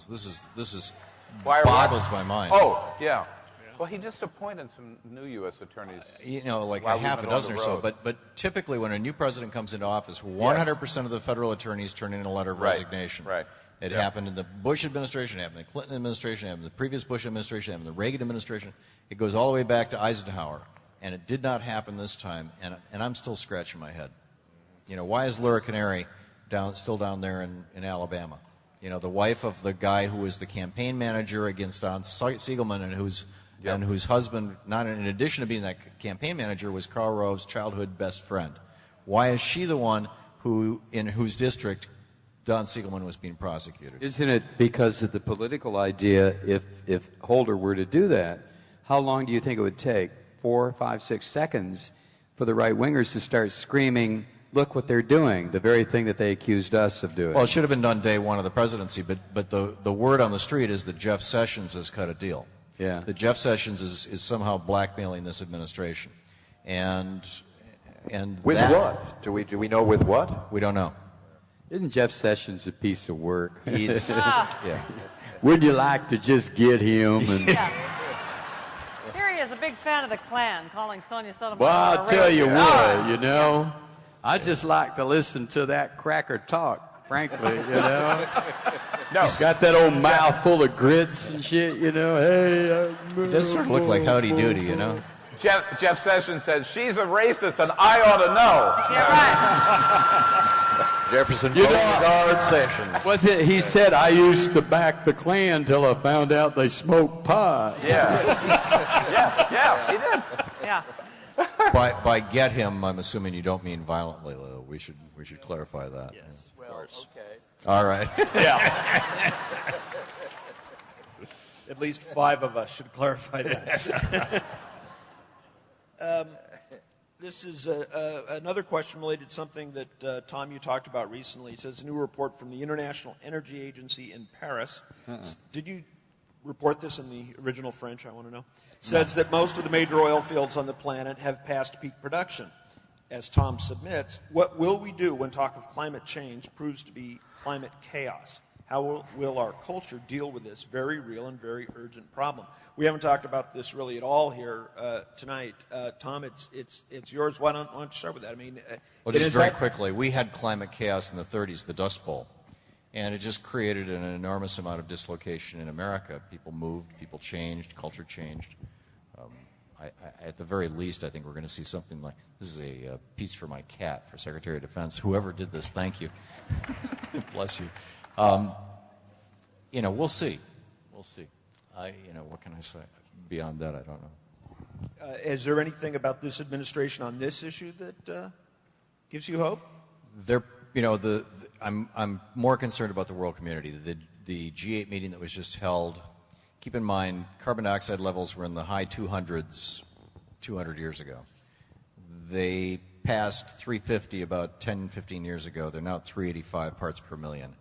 office. This is boggles my mind. Oh, yeah. Well, he just appointed some new U.S. attorneys. Like a half a dozen or so. But typically when a new president comes into office, 100% of the federal attorneys turn in a letter of resignation. Right. It happened in the Bush administration, it happened in the Clinton administration, it happened in the previous Bush administration, it happened in the Reagan administration. It goes all the way back to Eisenhower. And it did not happen this time. And I'm still scratching my head. Why is Laura Canary still down there in Alabama? The wife of the guy who was the campaign manager against Don Siegelman and whose husband, not in addition to being that campaign manager, was Karl Rove's childhood best friend. Why is she the one in whose district Don Siegelman was being prosecuted? Isn't it because of the political idea, if Holder were to do that, how long do you think it would take? 4, 5, 6 seconds for the right-wingers to start screaming, look what they're doing, the very thing that they accused us of doing. Well, it should have been done day one of the presidency, but the word on the street is that Jeff Sessions has cut a deal. Yeah. That Jeff Sessions is somehow blackmailing this administration. And with what? Do we know with what? We don't know. Isn't Jeff Sessions a piece of work? He's yeah. Wouldn't you like to just get him and Here he is, a big fan of the Klan, calling Sonia Sotomayor. Well, I'll tell you what, I just like to listen to that cracker talk, frankly, No. He's got that old mouth full of grits and shit, Hey, it does sort of look like Howdy Doody, Jeff Sessions said, she's a racist and I ought to know. Yeah, right. Jefferson Beauregard Sessions. What's it? He said, I used to back the Klan till I found out they smoked pot. Yeah. Yeah, he did. Yeah. By get him, I'm assuming you don't mean violently, though. We should clarify that. Yes. Well, okay. All right. Yeah. At least 5 of us should clarify that. This is another question related to something that, Tom, you talked about recently. It says a new report from the International Energy Agency in Paris. Did you report this in the original French, I want to know? Says that most of the major oil fields on the planet have passed peak production. As Tom submits, what will we do when talk of climate change proves to be climate chaos? How will our culture deal with this very real and very urgent problem? We haven't talked about this really at all here tonight. Tom, it's yours. Why don't you start with that? I mean, well, just very quickly, we had climate chaos in the 30s, the Dust Bowl, and it just created an enormous amount of dislocation in America. People moved, people changed, culture changed. At the very least, I think we're going to see something like, this is a piece for my cat, for Secretary of Defense. Whoever did this, thank you. Bless you. We'll see. We'll see. What can I say? Beyond that, I don't know. Is there anything about this administration on this issue that gives you hope? I'm more concerned about the world community. The G8 meeting that was just held. Keep in mind, carbon dioxide levels were in the high 200s 200 years ago. They passed 350 about 10, 15 years ago. They're now at 385 parts per million.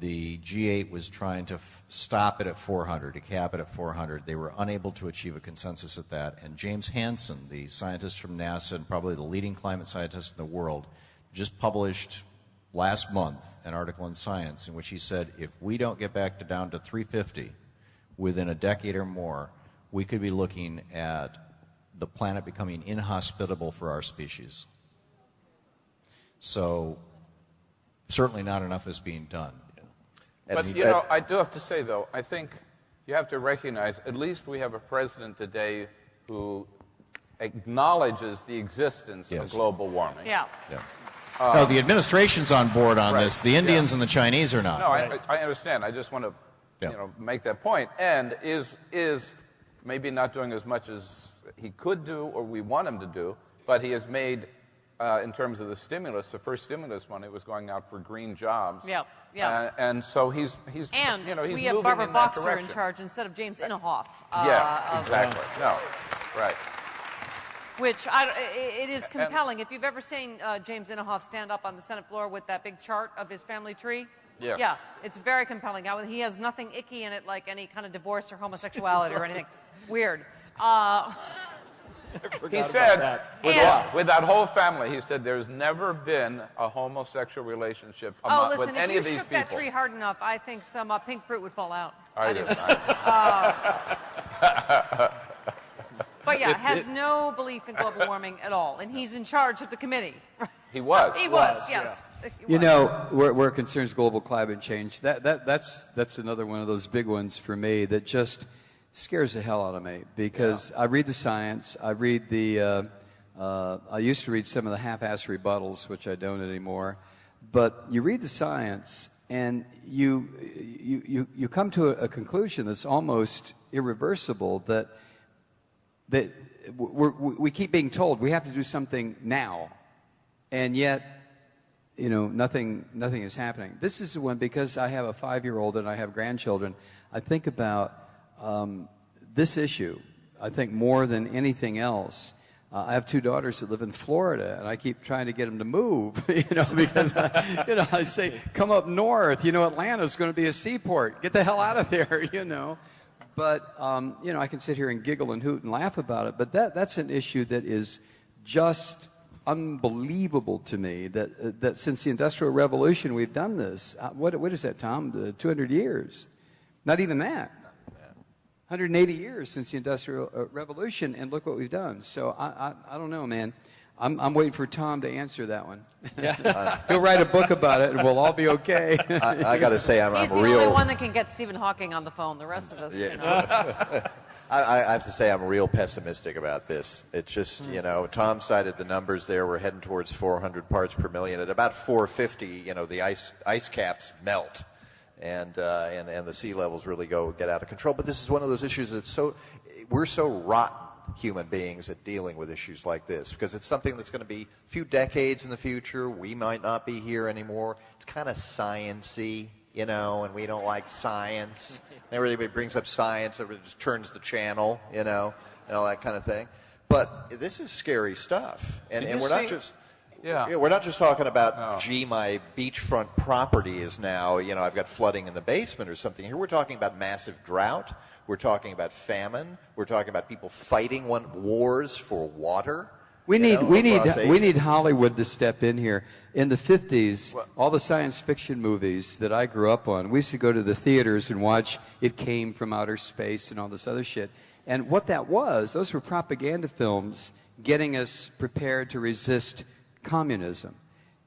The G8 was trying to stop it at 400, to cap it at 400. They were unable to achieve a consensus at that. And James Hansen, the scientist from NASA and probably the leading climate scientist in the world, just published last month an article in Science in which he said, if we don't get back down to 350 within a decade or more, we could be looking at the planet becoming inhospitable for our species. So certainly not enough is being done. But, I do have to say, though, I think you have to recognize at least we have a president today who acknowledges the existence of global warming. Yeah. No, the administration's on board on this. The Indians and the Chinese are not. No, I understand. I just want to make that point. And is maybe not doing as much as he could do or we want him to do, but he has made, in terms of the stimulus, the first stimulus money was going out for green jobs. Yeah. Yeah. And so he's and he's we have Barbara Boxer in charge instead of James Inhofe. Exactly. No, right. Which it is compelling. If you've ever seen James Inhofe stand up on the Senate floor with that big chart of his family tree, yeah, it's very compelling. Now, he has nothing icky in it, like any kind of divorce or homosexuality or anything weird. He said, with that whole family, he said, there's never been a homosexual relationship with any of these people. If you shook that tree hard enough, I think some pink fruit would fall out. I do. But yeah, has no belief in global warming at all, and he's in charge of the committee. He was. He was, yes. Yeah. You know, where it concerns global climate change, that's another one of those big ones for me that just scares the hell out of me, because I read the science, I read the, I used to read some of the half-assed rebuttals, which I don't anymore, but you read the science and you come to a conclusion that's almost irreversible, that we keep being told we have to do something now, and yet, you know, nothing is happening. This is the one, because I have a 5-year-old and I have grandchildren, I think about this issue, I think, more than anything else. I have 2 daughters that live in Florida, and I keep trying to get them to move, you know, because, I say, come up north, you know, Atlanta's going to be a seaport. Get the hell out of there, you know. But, you know, I can sit here and giggle and hoot and laugh about it, but that's an issue that is just unbelievable to me, that since the Industrial Revolution we've done this. What is that, Tom? 200 years. Not even that. 180 years since the Industrial Revolution, and look what we've done. So I don't know, man. I'm waiting for Tom to answer that one. He'll write a book about it, and we'll all be okay. I got to say, He's the only one that can get Stephen Hawking on the phone. The rest of us, you know. I have to say I'm real pessimistic about this. It's just, you know, Tom cited the numbers there. We're heading towards 400 parts per million. At about 450, you know, the ice caps melt, and the sea levels really get out of control. But this is one of those issues that's we're so rotten, human beings, at dealing with issues like this, because it's something that's going to be a few decades in the future. We might not be here anymore. It's kind of science-y, you know, and we don't like science. Everybody brings up science, everybody just turns the channel, you know, and all that kind of thing. But this is scary stuff, and we're not just we're not just talking about, gee, my beachfront property is now, you know, I've got flooding in the basement or something. Here we're talking about massive drought. We're talking about famine. We're talking about people fighting wars for water. We need Hollywood to step in here. In the 50s, all the science fiction movies that I grew up on, we used to go to the theaters and watch It Came from Outer Space and all this other shit. And what that was, those were propaganda films getting us prepared to resist communism.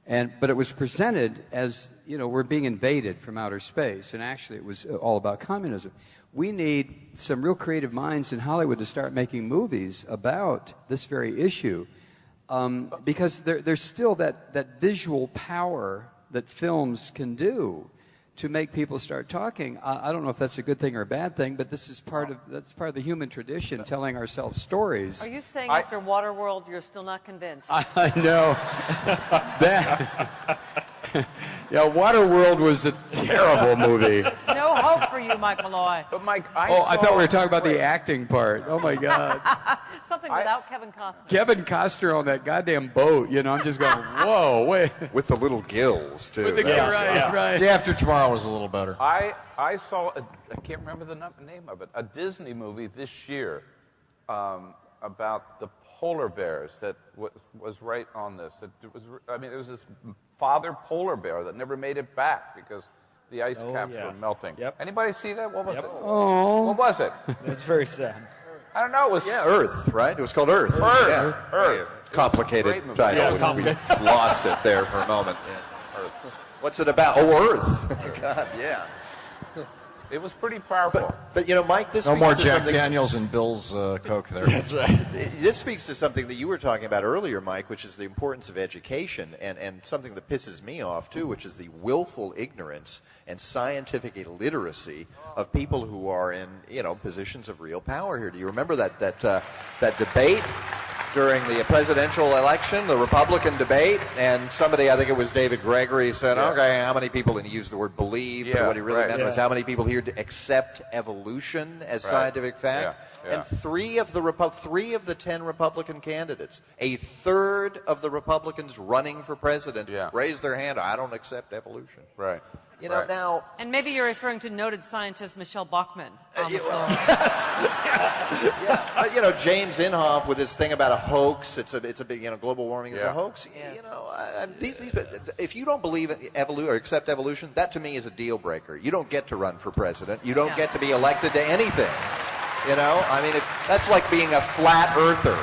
But it was presented as, you know, we're being invaded from outer space, and actually it was all about communism. We need some real creative minds in Hollywood to start making movies about this very issue, because there's still that visual power that films can do to make people start talking. I don't know if that's a good thing or a bad thing, but this is part of the human tradition, telling ourselves stories. Are you saying after Waterworld you're still not convinced? I know. Yeah, Waterworld was a terrible movie. There's no hope for you, Mike Malloy. But Mike, I thought we were talking about the acting part. Oh my God. Something without Kevin Costner. Kevin Costner on that goddamn boat. You know, I'm just going, whoa, wait. With the little gills too. Right. Day After Tomorrow was a little better. I saw I can't remember the name of it, a Disney movie this year about the polar bears that was right on this. It was this father polar bear that never made it back because the ice caps were melting. Yep. Anybody see that? What was it? Oh. What was it? It's very sad. I don't know. It was Earth, right? It was called Earth. Earth. Yeah. Earth. Complicated title. We lost it there for a moment. Yeah. Earth. What's it about? Oh, Earth. God, yeah. It was pretty powerful. But you know, Mike, this no speaks more to Jack something... Daniels and Bill's Coke there. That's right. This speaks to something that you were talking about earlier, Mike, which is the importance of education, and something that pisses me off too, which is the willful ignorance and scientific illiteracy of people who are in, you know, positions of real power here. Do you remember that debate during the presidential election, the Republican debate, and somebody, I think it was David Gregory, said, okay, how many people, and he used the word believe, but what he really meant was how many people here to accept evolution as scientific fact? Yeah. And three of the 10 Republican candidates, a third of the Republicans running for president, raised their hand, I don't accept evolution. Right. You know, now... And maybe you're referring to noted scientist Michelle Bachmann. Yeah. But, you know, James Inhofe with his thing about a hoax, it's a big, you know, global warming is a hoax. Yeah. You know, if you don't believe in or accept evolution, that to me is a deal breaker. You don't get to run for president. You don't get to be elected to anything. You know, I mean, that's like being a flat earther.